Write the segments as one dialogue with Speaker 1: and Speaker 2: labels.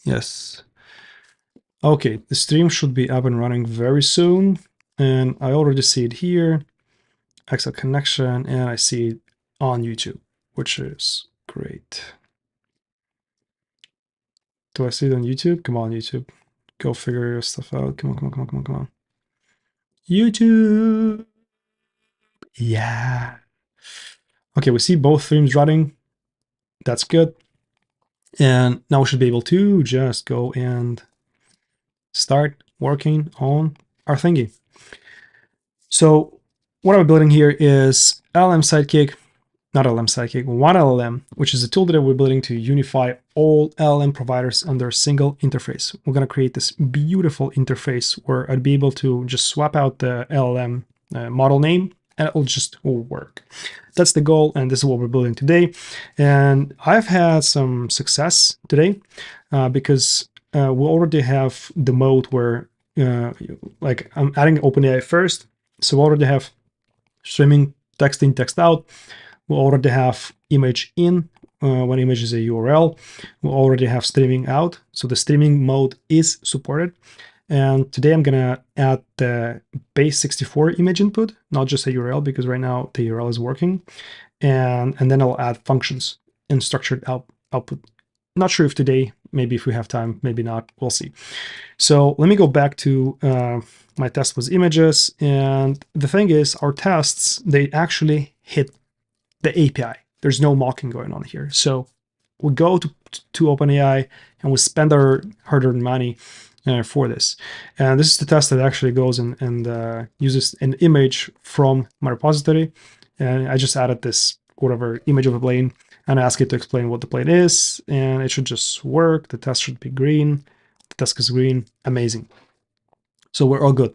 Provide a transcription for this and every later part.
Speaker 1: Yes. Okay, the stream should be up and running very soon. And I already see it here. Excel connection, and I see it on YouTube, which is great. Do I see it on YouTube? Come on, YouTube. Go figure your stuff out. Come on, come on, come on, come on, come on. YouTube. Yeah. Okay, we see both streams running. That's good. And now we should be able to just go and start working on our thingy. So what I'm building here is LLM Sidekick, not LLM Sidekick, one LLM, which is a tool that we're building to unify all LLM providers under a single interface. We're going to create this beautiful interface where I'd be able to just swap out the LLM model name and it'll just work. That's the goal, and this is what we're building today. And I've had some success today because we already have the mode where like I'm adding OpenAI first. So we already have streaming, text in, text out. We already have image in when image is a URL. We already have streaming out. So the streaming mode is supported. And today I'm gonna add the base 64 image input, not just a URL, because right now the URL is working. And then I'll add functions in structured output. Not sure if today, maybe if we have time, maybe not, we'll see. So let me go back to my test with images. And the thing is, our tests, they actually hit the API. There's no mocking going on here. So we go to OpenAI and we spend our hard-earned money for this. And this is the test that actually goes and uses an image from my repository. And I just added this whatever image of a plane and I ask it to explain what the plane is. And it should just work. The test should be green. The test is green. Amazing. So we're all good.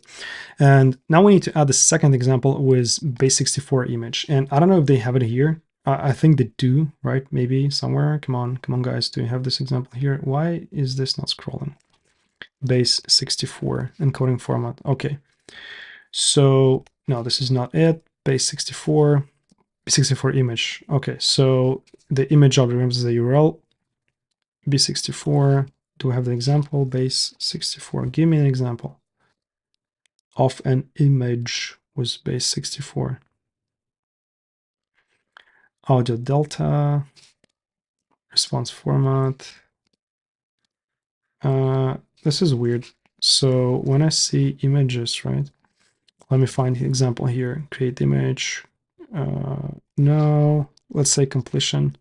Speaker 1: And now we need to add the second example with base 64 image. And I don't know if they have it here. I think they do, right? Maybe somewhere. Come on, guys. Do you have this example here? Why is this not scrolling? Base 64 encoding format. Okay. So no, this is not it. Base 64 image. Okay. So the image object is the URL. B64. Do I have the example? Base 64. Give me an example of an image with base 64. Audio delta, response format. This is weird. So when I see images, right? Let me find the example here. Create image. No, let's say completion.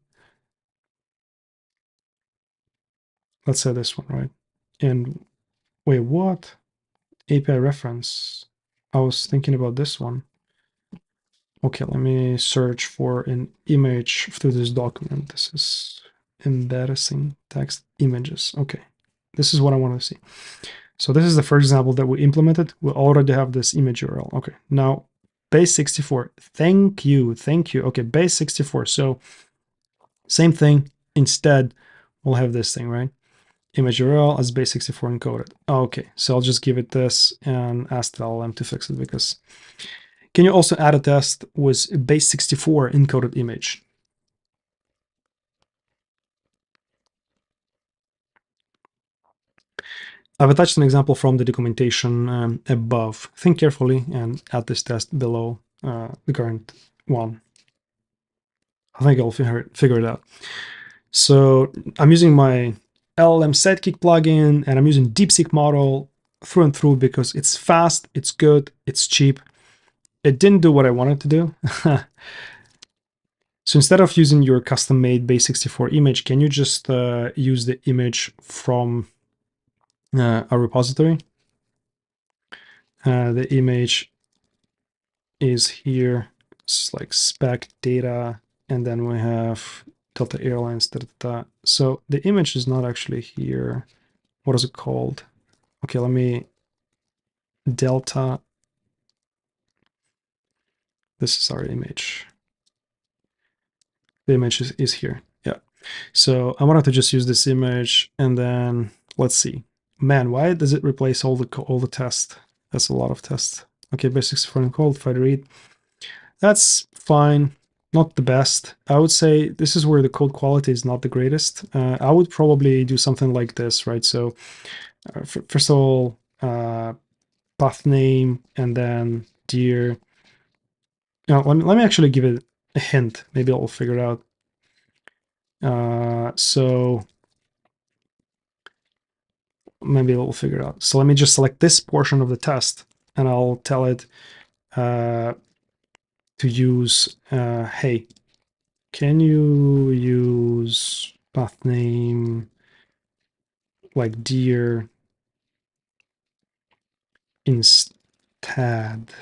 Speaker 1: Let's say this one, right? And wait, what? API reference. I was thinking about this one. Okay, let me search for an image through this document. This is embarrassing text images. Okay, this is what I want to see. So this is the first example that we implemented. We already have this image URL. Okay, now base 64. Thank you. Okay, base 64. So same thing. Instead, we'll have this thing, right? Image URL as base 64 encoded. Okay, so I'll just give it this and ask the LLM to fix it because can you also add a test with base 64 encoded image? I've attached an example from the documentation above. Think carefully and add this test below the current one. I think I'll figure it out. So I'm using my LLM Sidekick plugin and I'm using DeepSeek model through and through because it's fast, it's good, it's cheap. It didn't do what I wanted to do. So instead of using your custom-made base 64 image, can you just use the image from a repository? The image is here. It's like spec data, and then we have Delta Airlines. So the image is not actually here. What is it called? Okay, let me Delta. This is our image. The image is here. Yeah. So I wanted to just use this image, and then let's see. Man, why does it replace all the tests? That's a lot of tests. Okay, base 64 encode, find read. That's fine. not the best. I would say this is where the code quality is not the greatest. I would probably do something like this, right? So first of all, path name and then dear. Let me actually give it a hint. Maybe I'll figure it out. So maybe we'll figure it out. So let me just select this portion of the test and I'll tell it to use, hey, can you use path name like dear instead? Instead.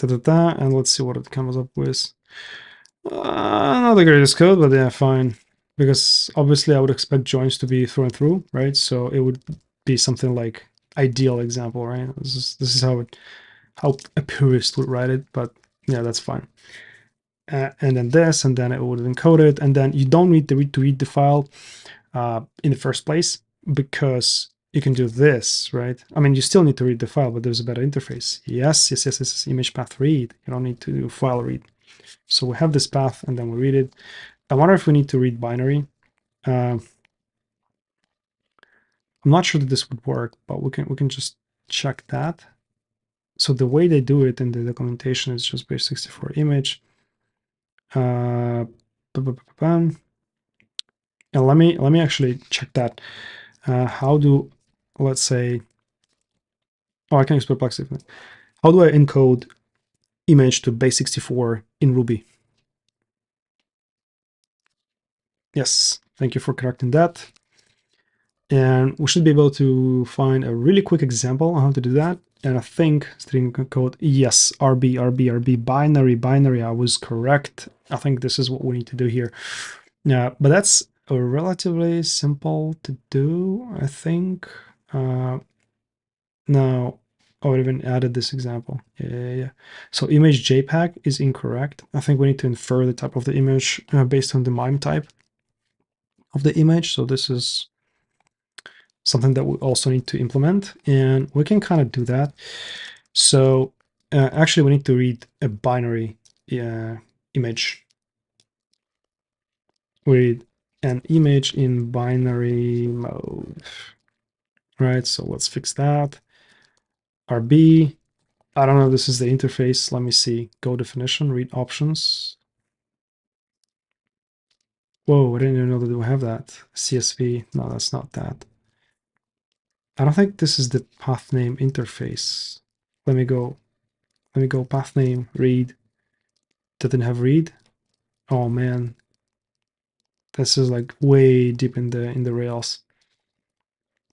Speaker 1: And let's see what it comes up with. Not the greatest code, but yeah, fine. Because obviously I would expect joins to be through and through, right? So it would be something like ideal example, right? This is how a purist would write it, but yeah, that's fine. And then this, and then it would encode it, and then you don't need to read the file in the first place because you can do this, right? I mean, you still need to read the file, but there's a better interface. Yes, image path read. You don't need to do file read. So we have this path, and then we read it. I wonder if we need to read binary. I'm not sure that this would work, but we can just check that. So the way they do it in the documentation is just base64 image. And let me actually check that. How do, let's say, oh, I can use perplexity. How do I encode image to base64 in Ruby? Yes, thank you for correcting that. And we should be able to find a really quick example on how to do that. And I think string code, yes, RB, binary, I was correct. I think this is what we need to do here. Yeah, but that's relatively simple to do, I think. Now, I even added this example. Yeah. So image JPEG is incorrect. I think we need to infer the type of the image based on the MIME type of the image. So this is something that we also need to implement, and we can kind of do that. So actually, we need to read a binary image. We read an image in binary mode, right? So let's fix that. RB. I don't know. This is the interface. Let me see. Go definition. Read options. Whoa! I didn't even know that we have that. CSV. No, that's not that. I don't think this is the path name interface. Let me go path name read. Didn't have read. Oh man, this is like way deep in the Rails.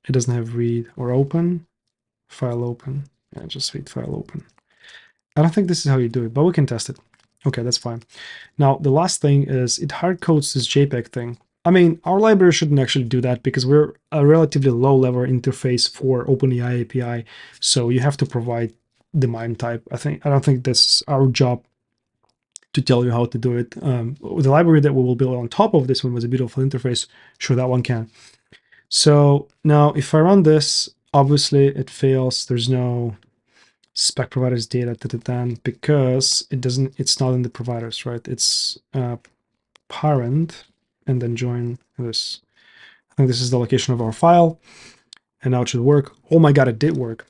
Speaker 1: It doesn't have read or open. File open. Yeah, just read file open. I don't think this is how you do it, but we can test it. Okay, that's fine. Now the last thing is it hard codes this JPEG thing. I mean, our library shouldn't actually do that because we're a relatively low-level interface for OpenAI API, so you have to provide the MIME type. I don't think that's our job to tell you how to do it. The library that we will build on top of this one was a beautiful interface. Sure, that one can. So now if I run this, obviously it fails. There's no spec providers data because it's not in the providers, right? It's parent and then join this. I think this is the location of our file, and now it should work. Oh my god, it did work.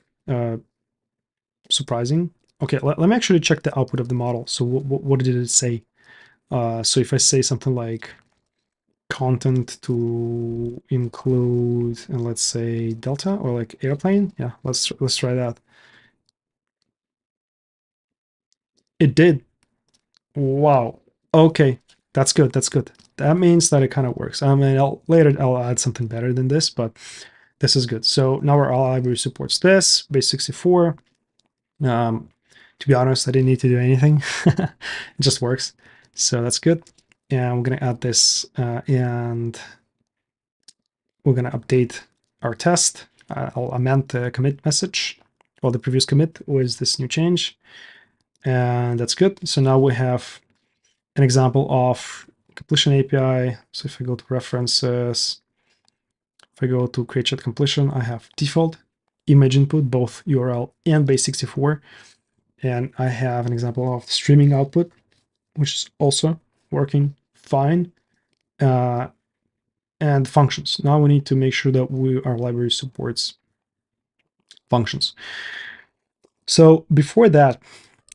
Speaker 1: Surprising. Okay, let me actually check the output of the model. So what did it say? So if I say something like content to include, and let's say Delta or like airplane, yeah, let's try that. It did. Wow. Okay, that's good. That's good. That means that it kind of works. I mean, later I'll add something better than this, but this is good. So now our library supports this base64. To be honest, I didn't need to do anything. It just works. So that's good. And we're going to add this and we're going to update our test. I'll amend the commit message or the previous commit with this new change. And that's good. So now we have an example of completion API. So if I go to references, if I go to create chat completion, I have default image input, both URL and base64. And I have an example of streaming output, which is also working fine. And functions. Now we need to make sure that our library supports functions. So before that,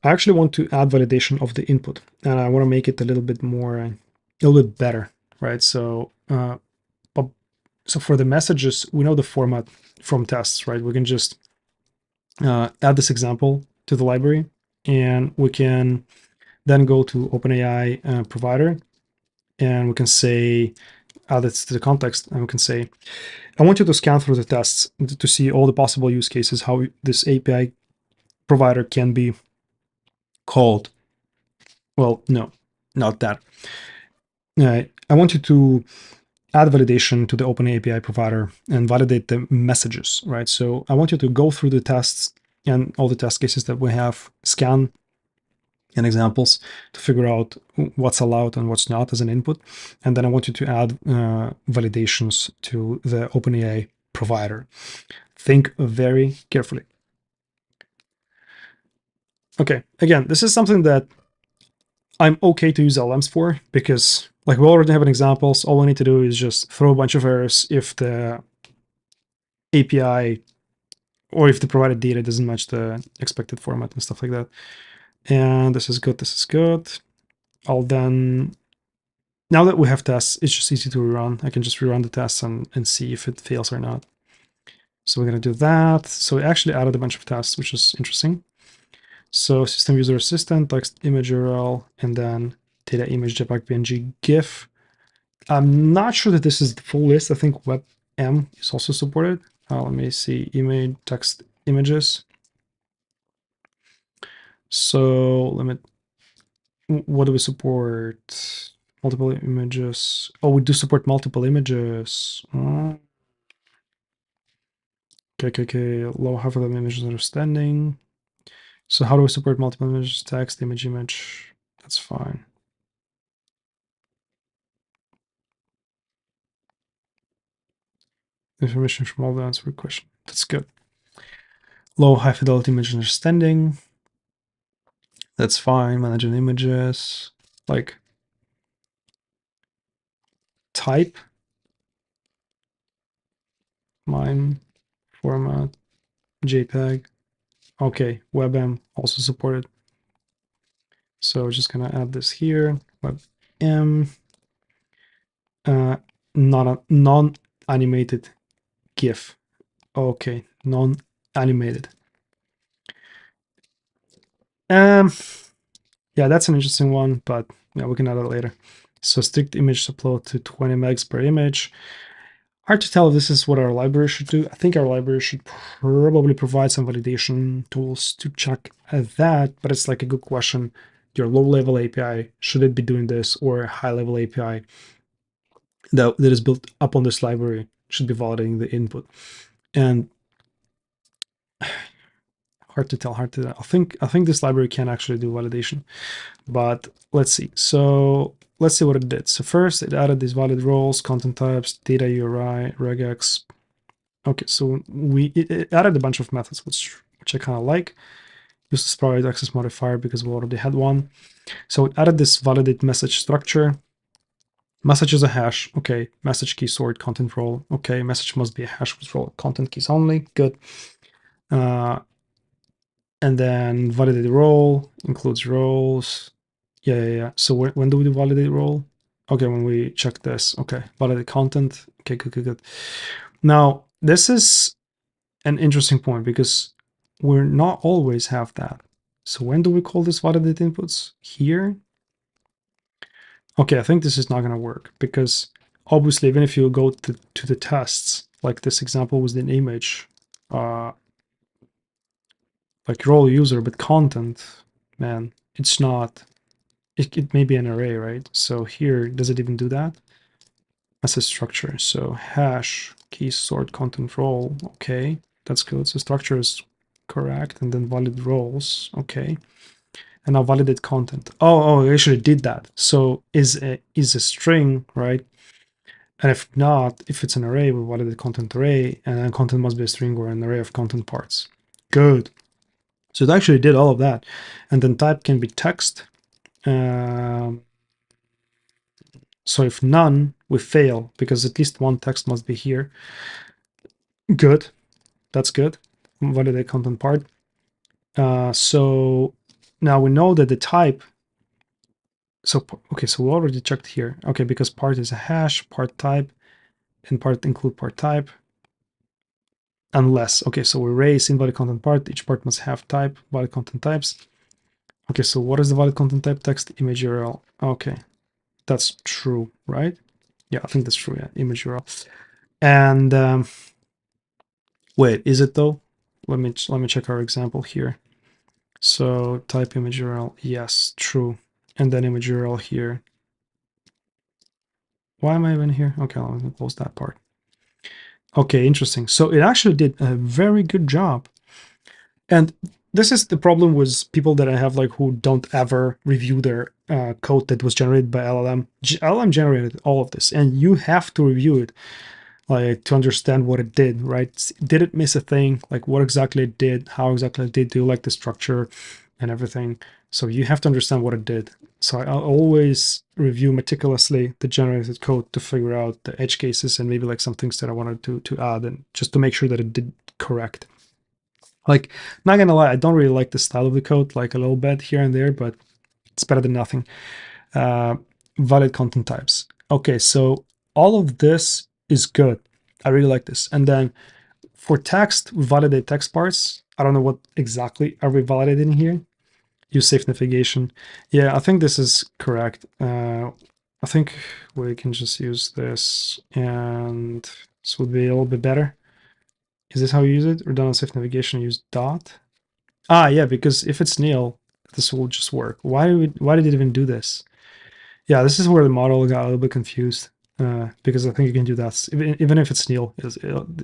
Speaker 1: I actually want to add validation of the input, and I want to make it a little bit more, a little bit better, right? So, so for the messages, we know the format from tests, right? We can just add this example to the library, and we can then go to OpenAI provider, and we can say, add it to the context, and we can say, I want you to scan through the tests to see all the possible use cases, how this API provider can be called. Well, no, not that. I want you to add validation to the OpenAPI provider and validate the messages, right? So I want you to go through the tests and all the test cases that we have, scan and examples to figure out what's allowed and what's not as an input. And then I want you to add validations to the OpenAI provider. Think very carefully. Okay, again, this is something that I'm okay to use LLMs for, because like we already have an examples. All we need to do is just throw a bunch of errors if the API or if the provided data doesn't match the expected format and stuff like that. And this is good, this is good. I'll then, now that we have tests, it's just easy to rerun. I can just rerun the tests and see if it fails or not. So we're gonna do that. So we actually added a bunch of tests, which is interesting. So system user assistant, text image URL, and then data image JPEG PNG GIF. I'm not sure that this is the full list. I think WebM is also supported. Let me see, image, text images. So what do we support? Multiple images. Oh, we do support multiple images. Okay. Low half of them images understanding. So how do we support multiple images? Text, image. That's fine. Information from all the answer question. That's good. Low high fidelity image understanding. That's fine. Managing images. Like type. MIME. Format. JPEG. Okay. WebM also supported. So we're just gonna add this here. WebM. Not a non-animated GIF. Okay, non-animated. Yeah, that's an interesting one, but yeah, we can add it later. So strict image upload to 20 megs per image. Hard to tell if this is what our library should do. I think our library should probably provide some validation tools to check that, but it's like a good question. Your low-level API, should it be doing this, or a high-level API that is built up on this library should be validating the input? And hard to tell. I think this library can actually do validation, but let's see. So let's see what it did. So first, it added these valid roles, content types, data URI, regex. Okay, so it added a bunch of methods, which I kind of like. Use the sprite access modifier because we already had one. So it added this validate message structure. Message is a hash. Okay, message key sort content role. Okay, message must be a hash with role content keys only. Good. And then validate role includes roles. Yeah. So when do we do validate role? Okay, when we check this. Okay, validate content. Okay, good. Now, this is an interesting point because we're not always have that. So when do we call this validate inputs? Here? Okay, I think this is not going to work because obviously, even if you go to the tests, like this example was an image, like role user, but content, man, it's not. It may be an array, right? So here, does it even do that? As a structure. So hash key sort content role. Okay, that's good. So structure is correct, and then valid roles. Okay, and now validate content. Oh, it actually did that. So is a string, right? And if not, if it's an array, we validate content array, and then content must be a string or an array of content parts. Good. So it actually did all of that. And then type can be text. So if none, we fail because at least one text must be here. Good. That's good. Validate content part. So now we know that the type. So, okay, so we already checked here. Okay, because part is a hash, part type, and part include part type. Unless, okay, so we raise invalid content part. Each part must have type, valid content types. Okay, so what is the valid content type? Text, image, URL. Okay, that's true, right? Yeah, I think that's true. Yeah, image, URL. And wait, is it though? Let me check our example here. So type image URL, yes, true. And then image URL here. Why am I even here? Okay, let me close that part. Okay, interesting. So it actually did a very good job. And this is the problem with people that I have, like, who don't ever review their code that was generated by LLM. LLM generated all of this, and you have to review it, like, to understand what it did, right? Did it miss a thing? Like, what exactly it did? How exactly it did? Do you like the structure and everything? So you have to understand what it did. So I always review meticulously the generated code to figure out the edge cases and maybe like some things that I wanted to add, and just to make sure that it did correct. Like, not gonna lie, I don't really like the style of the code, like a little bit here and there, but it's better than nothing. Uh, Valid content types. Okay, so all of this is good. I really like this. And then for text, we validate text parts. I don't know what exactly are we validating here. Use safe navigation. Yeah, I think this is correct. I think we can just use this, and this would be a little bit better. Is this how you use it? Redundant safe navigation, use dot. Ah, yeah, because if it's nil, this will just work. Why did it even do this? Yeah, this is where the model got a little bit confused, because I think you can do that. Even if it's nil,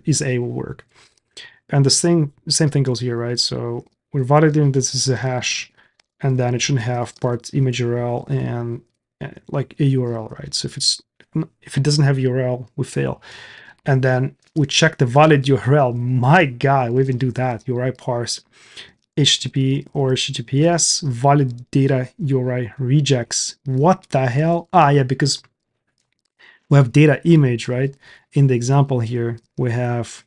Speaker 1: is A will work. And the same thing goes here, right? So we're validating this is a hash, and then it shouldn't have part image URL and like a URL, right? So if it doesn't have URL, we fail. And then we check the valid URL. My God, we even do that. URI parse HTTP or HTTPS valid data URI rejects. What the hell? Ah, yeah, because we have data image, right? In the example here, we have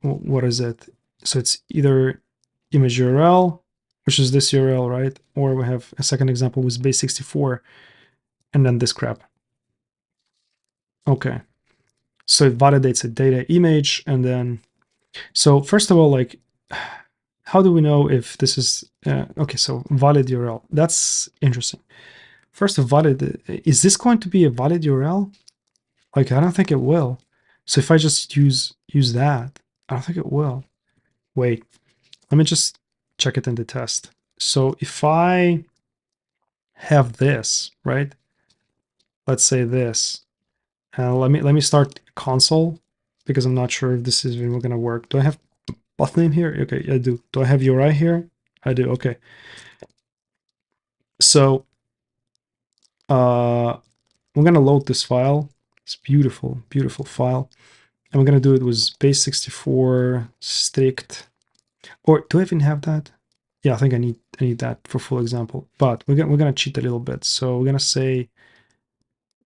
Speaker 1: what is it? So it's either image URL, which is this URL, right? Or we have a second example with base64, and then this crap. Okay. So it validates a data image, and then, so first of all, like, how do we know if this is, okay, so valid URL. That's interesting. First, a valid, is this going to be a valid URL? Like, I don't think it will. So if I just use that, I don't think it will. Wait, let me just check it in the test. So if I have this, right? Let's say this. Let me start console, because I'm not sure if this is even going to work. Do I have path name here? Okay, I do. Do I have URI here? I do. Okay. So we're going to load this file. It's beautiful, beautiful file. And we're going to do it with base64 strict. Or do I even have that? Yeah, I think I need that for full example. But we're gonna cheat a little bit. So we're gonna say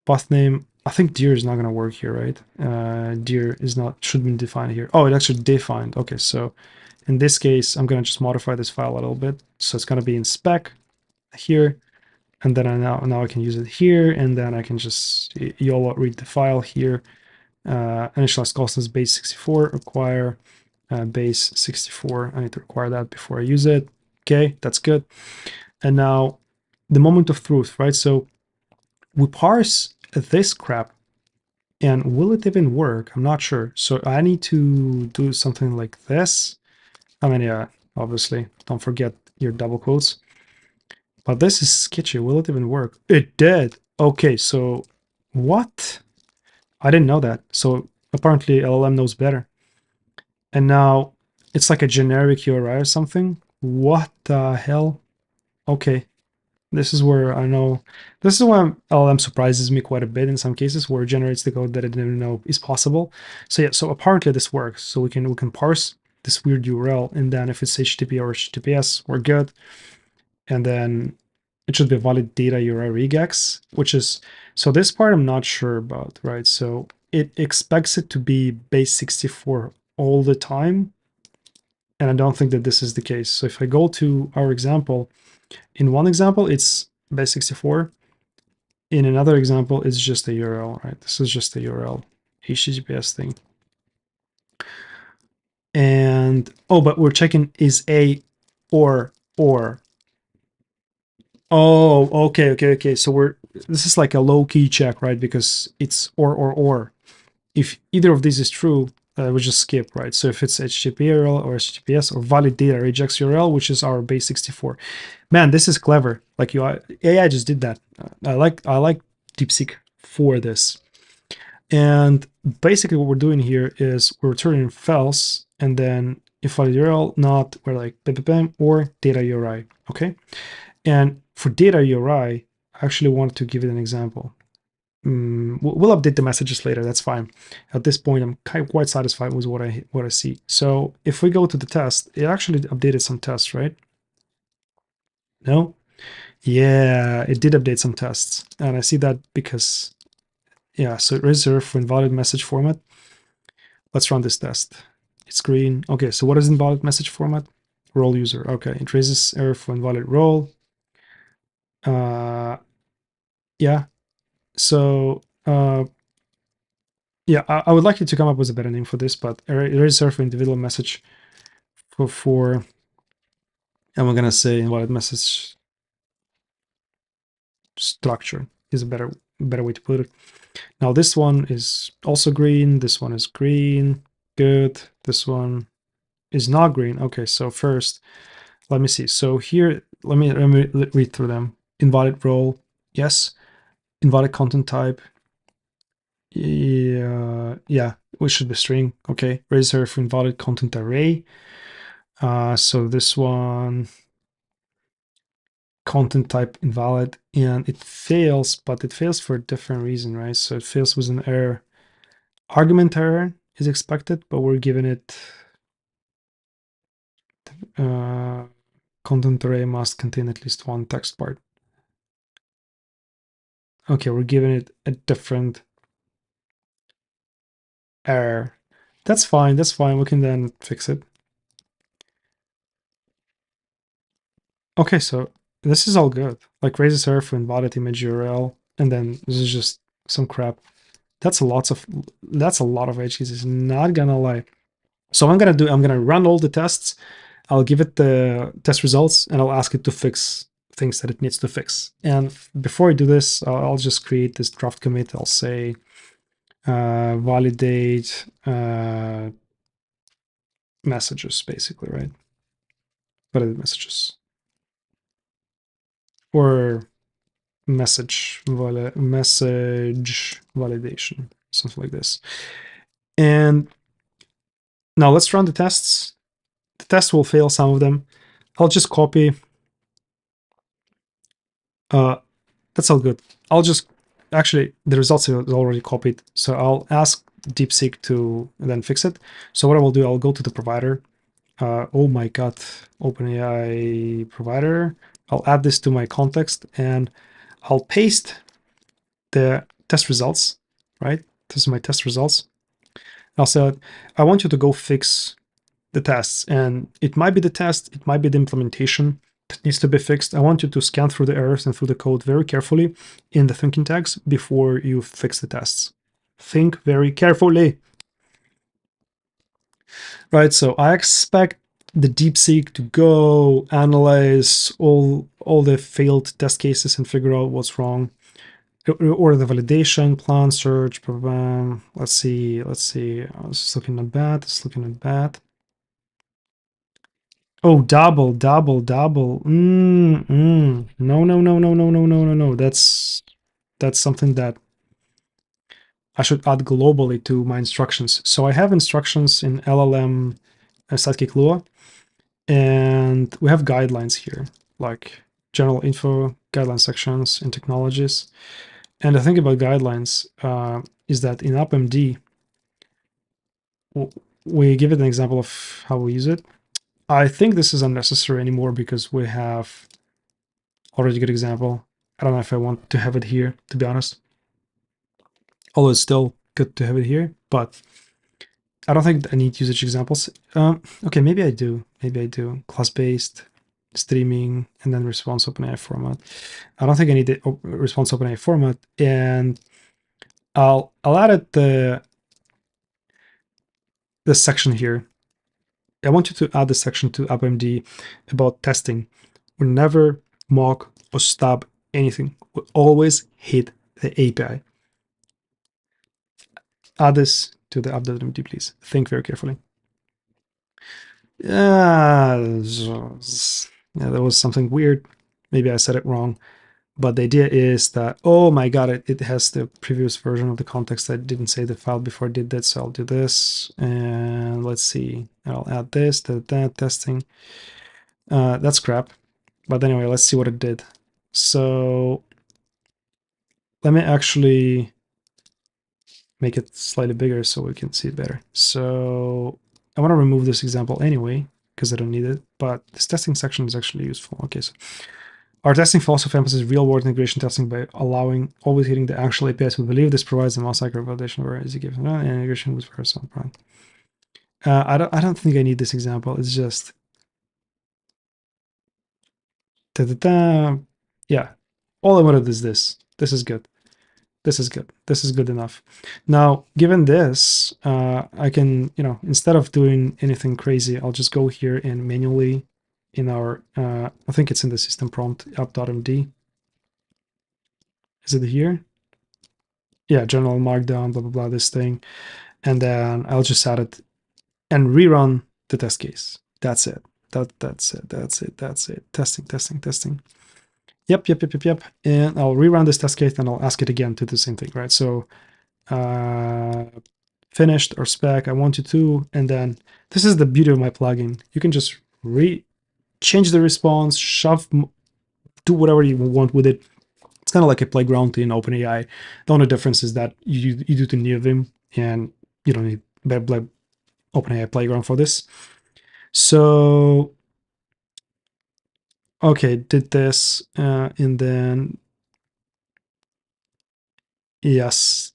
Speaker 1: path name. I think dir is not gonna work here, right? Dir is not, should be defined here. Oh, it actually defined. Okay, so in this case, I'm gonna just modify this file a little bit. So it's gonna be in spec here, and then now I can use it here, and then I can just YOLO read the file here. Initialize constants base64 require base 64. I need to require that before I use it. Okay, that's good. And now the moment of truth, right? So we parse this crap, and will it even work? I'm not sure. So I need to do something like this. I mean, yeah, obviously, don't forget your double quotes. But this is sketchy. Will it even work? It did. Okay, so what? I didn't know that. So apparently LLM knows better. And now it's like a generic URI or something. What the hell? Okay, this is where I know. This is why LLM surprises me quite a bit in some cases, where it generates the code that I didn't know is possible. So yeah, so apparently this works. So we can parse this weird URL, and then if it's HTTP or HTTPS, we're good. And then it should be valid data URI regex, which is, so this part I'm not sure about, right? So it expects it to be base 64 all the time. And I don't think that this is the case. So if I go to our example, in one example, it's base 64. In another example, it's just a URL, right? This is just a URL, HTTPS thing. And, oh, but we're checking is a or. Oh, okay. So this is like a low key check, right? Because it's or. If either of these is true, we just skip, right? So if it's HTTP URL or HTTPS or valid data regex URL, which is our base 64. Man, this is clever. Like AI just did that. I like DeepSeek for this. And basically what we're doing here is we're returning false, and then if valid URL not, we're like bam or data URI, okay? And for data URI, I actually wanted to give it an example. We'll update the messages later. That's fine. At this point, I'm quite satisfied with what I see. So if we go to the test, it actually updated some tests, right? No? Yeah, it did update some tests, and I see that because yeah. So reserve for invalid message format. Let's run this test. It's green. Okay. So what is invalid message format? Role user. Okay. It raises error for invalid role. Yeah. So yeah, I would like you to come up with a better name for this, but eraser for individual message for and we're gonna say invalid message structure is a better way to put it. Now this one is also green. This one is green. Good. This one is not green. Okay, so first, let me see. So here, let me read through them. Invalid role, yes. Invalid content type, yeah, which should be string. Okay, reserve for invalid content array. So this one, content type invalid, and it fails, but it fails for a different reason, right? So it fails with an error. Argument error is expected, but we're giving it content array must contain at least one text part. Okay, we're giving it a different error. That's fine. We can then fix it. Okay, so this is all good. Like raises error for invalid image URL, and then this is just some crap. That's a lot of edge cases, not gonna lie. So I'm gonna run all the tests. I'll give it the test results, and I'll ask it to fix things that it needs to fix. And before I do this, I'll just create this draft commit. I'll say validate messages, basically, right? Validate messages or message validation, something like this. And now let's run the tests. The test will fail some of them. I'll just copy. That's all good. I'll just actually the results are already copied, so I'll ask DeepSeek to then fix it. So what I will do, I'll go to the provider. Oh my god, OpenAI provider. I'll add this to my context and I'll paste the test results, right? This is my test results. I'll say, I want you to go fix the tests, and it might be the test, it might be the implementation that needs to be fixed. I want you to scan through the errors and through the code very carefully in the thinking tags before you fix the tests. Think very carefully. Right, so I expect the DeepSeek to go analyze all the failed test cases and figure out what's wrong. Or the validation, plan, search, program. Let's see. It's looking at bad. Oh, double. No. That's something that I should add globally to my instructions. So I have instructions in LLM Sidekick Lua, and we have guidelines here, like general info, guideline sections, and technologies. And the thing about guidelines is that in AppMD, we give it an example of how we use it. I think this is unnecessary anymore because we have already a good example. I don't know if I want to have it here, to be honest. Although it's still good to have it here, but I don't think I need usage examples. Okay, maybe I do. Maybe I do. Class-based, streaming, and then response OpenAI format. I don't think I need the response OpenAI format, and I'll add it the section here. I want you to add the section to AppMD about testing. We never mock or stop anything. We always hit the API. Add this to the app.md, please. Think very carefully. Yeah, there was something weird. Maybe I said it wrong. But the idea is that, oh my god, it has the previous version of the context. I didn't say the file before I did that, so I'll do this. And let's see. I'll add this to that testing. That's crap. But anyway, let's see what it did. So let me actually make it slightly bigger so we can see it better. So I want to remove this example anyway, because I don't need it, but this testing section is actually useful. Okay, so our testing philosophy emphasizes real-world integration testing by allowing always hitting the actual APIs. We believe this provides the most accurate validation of our given integration with person. I don't think I need this example. It's just yeah. All I wanted is this. This is good. This is good. This is good enough. Now, given this, I can, instead of doing anything crazy, I'll just go here and manually in our, I think it's in the system prompt, app.md. Is it here? Yeah, general markdown, blah, blah, blah, this thing. And then I'll just add it and rerun the test case. That's it. That's it. That's it. That's it. Testing, testing, testing. Yep. And I'll rerun this test case and I'll ask it again to do the same thing, right? So finished or spec, I want you to, and then this is the beauty of my plugin. You can just change the response, do whatever you want with it. It's kind of like a playground in OpenAI. The only difference is that you do to NeoVim, and you don't need OpenAI playground for this. So, okay, did this, and then yes.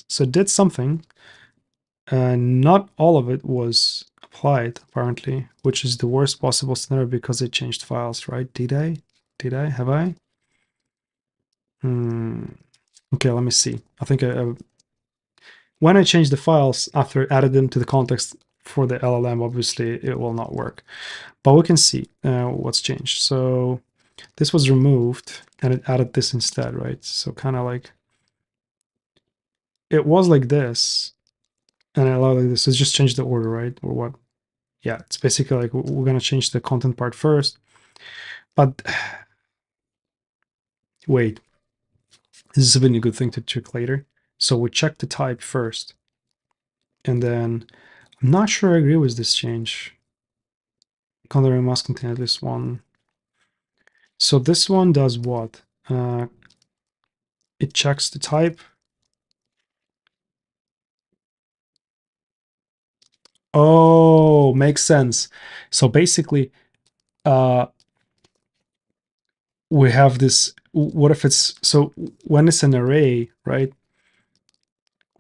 Speaker 1: So it did something. Not all of it was applied, apparently, which is the worst possible scenario because they changed files, right? Did I? Have I? Okay, let me see. I think when I change the files after I added them to the context for the LLM, obviously it will not work. But we can see what's changed. So this was removed and it added this instead, right? So kind of like it was like this and I allow like this. It's just change the order, right? Or what? Yeah, it's basically like we're going to change the content part first. But wait, this is a really good thing to check later. So we check the type first. And then I'm not sure I agree with this change. Content must contain at least one. So this one does what? It checks the type. Oh, makes sense. So basically, we have this. What if it's so when it's an array, right?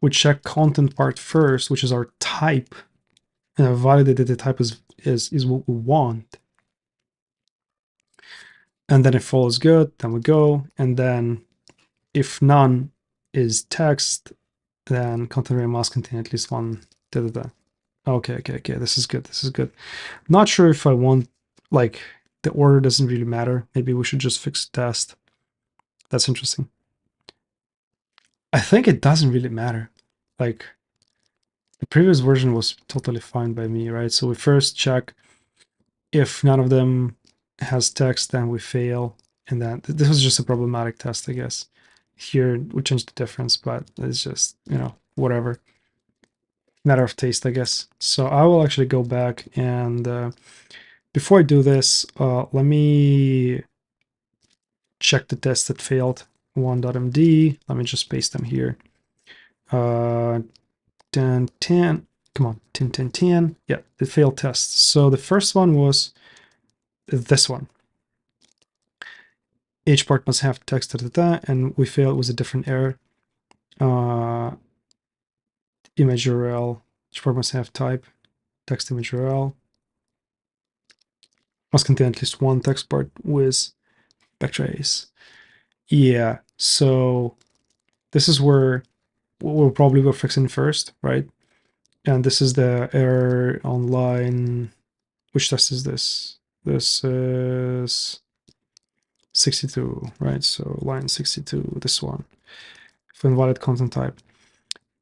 Speaker 1: We check content part first, which is our type, and validate that the type is what we want. And then if all is good, then we go. And then if none is text, then content array must contain at least one. Okay. This is good. Not sure if I want, like, the order doesn't really matter. Maybe we should just fix test. That's interesting. I think it doesn't really matter. Like, the previous version was totally fine by me, right? So we first check if none of them has text, then we fail. And then this was just a problematic test, I guess. Here we changed the difference, but it's just, whatever. Matter of taste, I guess. So I will actually go back and before I do this, let me check the test that failed 1.md. Let me just paste them here. 10, 10. Come on, 10, 10, 10. Yeah, the failed tests. So the first one was this one. Each part must have text, and we failed with a different error. Image URL. Each part must have type, text image URL. Must contain at least one text part with backtrace. Yeah, so this is where we'll probably go fixing first, right? And this is the error on line. Which test is this? This is 62, right? So line 62, this one, for invalid content type.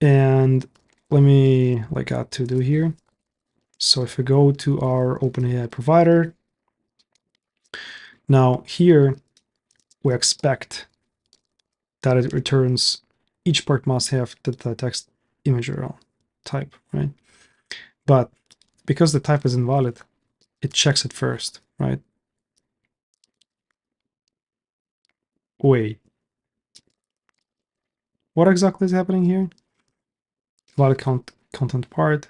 Speaker 1: And let me add to do here. So if we go to our OpenAI provider, now here we expect that it returns each part must have the text image URL type, right? But because the type is invalid, it checks it first, right? Wait, what exactly is happening here? Valid content part,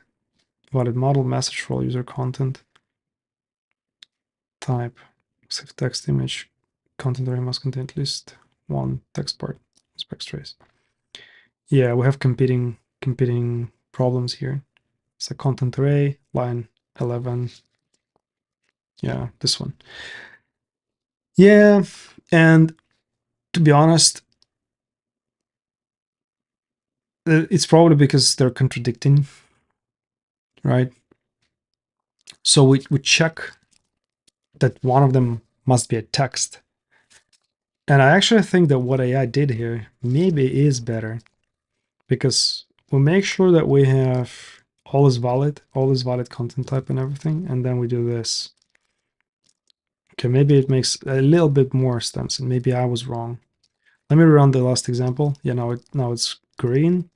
Speaker 1: valid model, message for all user content, type, save text image, content array must contain at least one text part, specs trace. Yeah, we have competing problems here. It's a content array, line 11. Yeah, this one. Yeah, and to be honest, it's probably because they're contradicting, right? So we check that one of them must be a text. And I actually think that what AI did here maybe is better, because we make sure that we have all is valid content type and everything, and then we do this. Okay, maybe it makes a little bit more sense, and maybe I was wrong. Let me run the last example. Yeah, now it's green.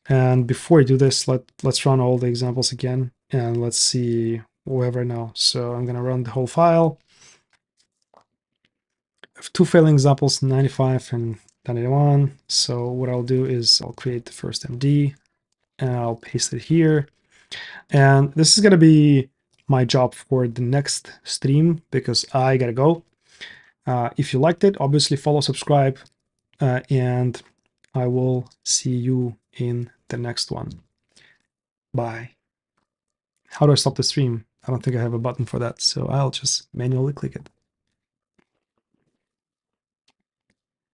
Speaker 1: And before I do this, let's run all the examples again, and let's see what we have right now. So I'm gonna run the whole file. I have two failing examples, 95 and 91. So what I'll do is I'll create the first MD, and I'll paste it here. And this is gonna be my job for the next stream, because I gotta go. If you liked it, obviously follow, subscribe, and I will see you in the next one. Bye. How do I stop the stream? I don't think I have a button for that, so I'll just manually click it.